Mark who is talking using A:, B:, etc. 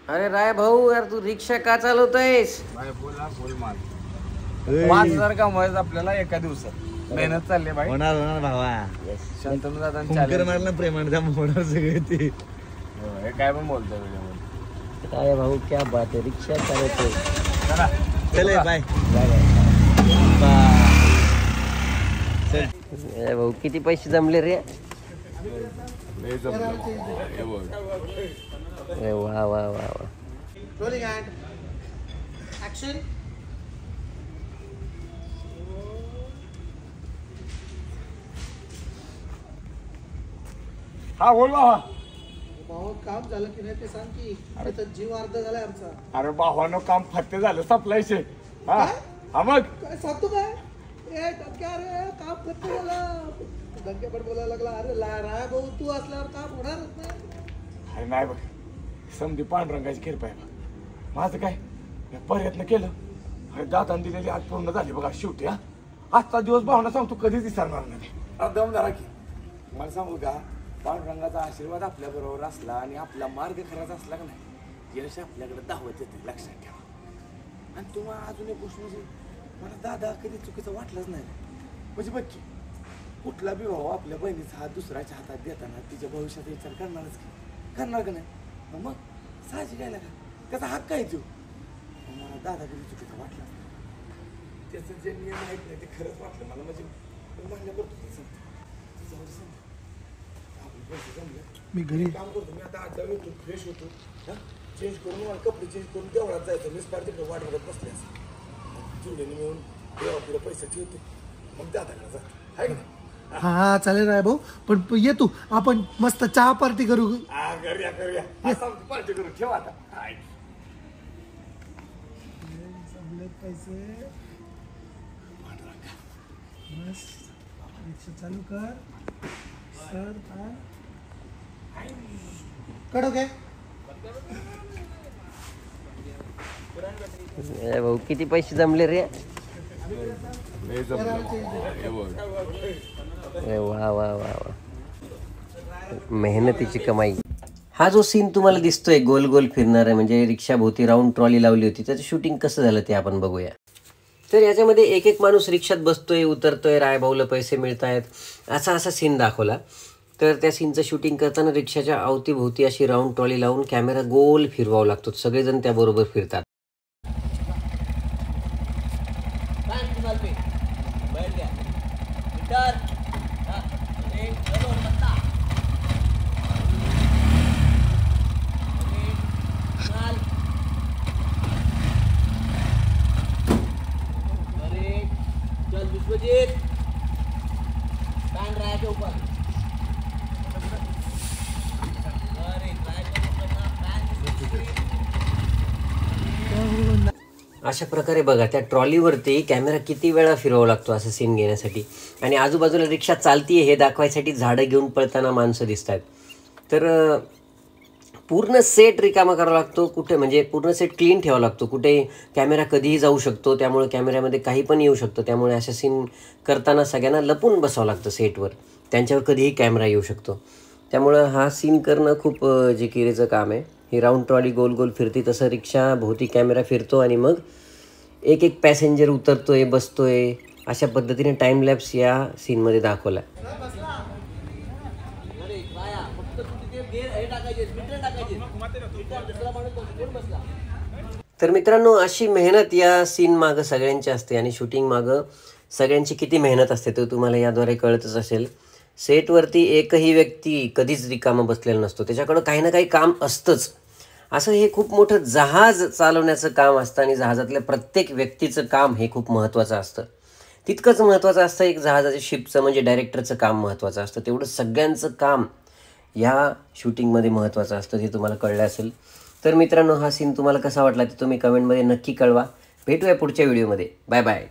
A: अरे राय भाऊ यार तू रिक्षा का चालवतोयस?
B: भाई बोला बोल माल 5000 कमवायचं आपल्याला एका दिवसात. मेहनत चालली भाई.
C: होणार होणार भावा.
B: शांतनु दादा
C: कुंकर मारला प्रेमाने त्या होणार सगळे ते.
B: हे काय पण बोलतोय व्हिडिओ मध्ये.
A: राय भाऊ क्या बात है, रिक्षा चालवतोय.
B: चला
C: चले बाय
A: ए भाऊ किती पैसे जमले रे?
B: लय जमलं. हे बघ.
A: अरे वा वा वा वा.
D: Rolling and action.
B: हा बोल बाबा.
D: भाऊ काम झालं की नाही ते सांग की त्याचा जीव अर्ध झालाय आमचा.
B: अरे भावानं काम फत्ते झालं सप्लायचे. हा हा मग
D: काय सांगतो काय ए डक्या रे काम करतो मला डक्या पण बोलायला लागला. अरे राय भाऊ तू असल्यावर काम होणारच नाही.
B: अरे नाही बघ समधी पांडुरंगाची कृपा आहे बघ. माझं काय मी प्रयत्न केलं. अरे दातान दिलेली आज पूर्ण झाली बघा शेवटी. हा आजचा दिवस भावना सांगतो कधीच विसरणार नाही. दम धरा की मला सांगू का पांडुरंगाचा आशीर्वाद आपल्या बरोबर असला आणि आपला मार्ग खराच असला का नाही यश आपल्याकडे दावत येते लक्षात ठेवा. आणि तुम्हाला अजून एक गोष्ट म्हणजे मला दादा कधी चुकीचं वाटलंच नाही. म्हणजे बघ की कुठला बी भाऊ आपल्या बहिणीचा हात दुसऱ्याच्या हातात देताना तिच्या भविष्याचा विचार करणारच की करणार का नाही. मग साहजिक आहे ना का त्याचा हक्क आहे तो. मला दादा कधी चुकीचं वाटलं त्याचं जे नियम आहेत नाही ते खरंच वाटलं मला. म्हणजे मान्य करतो
D: मी घरी
B: काम करतो. मी आता आज जाऊ येतो फ्रेश होतो. चेंज करून मला कपडे चेंज करून देवळात जायचं. मीच पार तिकडे वाट बघत बसले असं जुडीने मिळून देवापुढे पैसे ठेवतो मग दादाकडे जातो आहे का नाही.
D: हा हा चालेल राय भाऊ पण ये तू आपण मस्त चहा पार्टी करू.
B: हा करूया करूया पार्टी करू. ठेवा आता.
D: पैसे बस रिक्षा चालू कर सर. कडो काय
A: ए भाऊ किती पैसे जमले रे? अरे वा वा वा वा. मेहनतीची कमाई. हा जो सीन तुम्हाला दिसतोय गोल गोल फिरणार आहे म्हणजे रिक्षा भोवती राऊंड ट्रॉली लावली होती त्याचं शूटिंग कसं झालं ते आपण बघूया. तर याच्यामध्ये एक एक माणूस रिक्षात बसतोय उतरतोय रायभाऊला पैसे मिळत आहेत असा सीन दाखवला. तर त्या सीनचं शूटिंग करताना रिक्षाच्या अवतीभोवती अशी राऊंड ट्रॉली लावून कॅमेरा गोल फिरवावा लागतो. सगळेजण त्याबरोबर फिरतात. अशा प्रकारे बघा त्या ट्रॉलीवरती कॅमेरा किती वेळा फिरवावा लागतो असं सीन घेण्यासाठी. आणि आजूबाजूला रिक्षा चालतीये हे दाखवायसाठी झाडं घेऊन पळताना माणसं दिसत आहेत. तर पूर्ण सेट रिकामा करावा लागतो. कुठे म्हणजे पूर्ण सेट क्लीन ठेवावा लागतो. कुठे कॅमेरा कधीही जाऊ शकतो त्यामुळे कॅमेऱ्यामध्ये काही पण येऊ शकतो. त्यामुळे अशा सीन करताना सगळ्यांना लपून बसावं लागतं सेटवर. त्यांच्यावर कधीही कॅमेरा येऊ शकतो. त्यामुळं हा सीन करणं खूप जिकिरीचं काम आहे. ही राऊंड ट्रॉली गोल गोल फिरते तसं रिक्षा भोवती कॅमेरा फिरतो आणि मग एक एक पॅसेंजर उतरतोय बसतोय अशा पद्धतीने टाइम लॅप्स या सीनमध्ये दाखवला. तर मित्रांनो अशी मेहनत या सीन मागं सगळ्यांची असते आणि शूटिंग मागं सगळ्यांची किती मेहनत असते ते तुम्हाला याद्वारे कळतच असेल. सेटवरती एकही व्यक्ती कधीच रिकामा बसलेला नसतो. त्याच्याकडं काही ना काही काम असतंच. असं हे खूप मोठं जहाज चालवण्याचं काम असतं आणि जहाजातल्या प्रत्येक व्यक्तीचं काम हे खूप महत्त्वाचं असतं. तितकंच महत्त्वाचं असतं एक जहाजाच्या शिपचं म्हणजे डायरेक्टरचं काम महत्त्वाचं असतं. तेवढं सगळ्यांचं काम ह्या शूटिंगमध्ये महत्त्वाचं असतं हे तुम्हाला कळलं असेल. तर मित्रांनो हा सीन तुम्हाला कसा वाटला ते तुम्ही कमेंटमध्ये नक्की कळवा. भेटूया पुढच्या व्हिडिओमध्ये. Bye bye.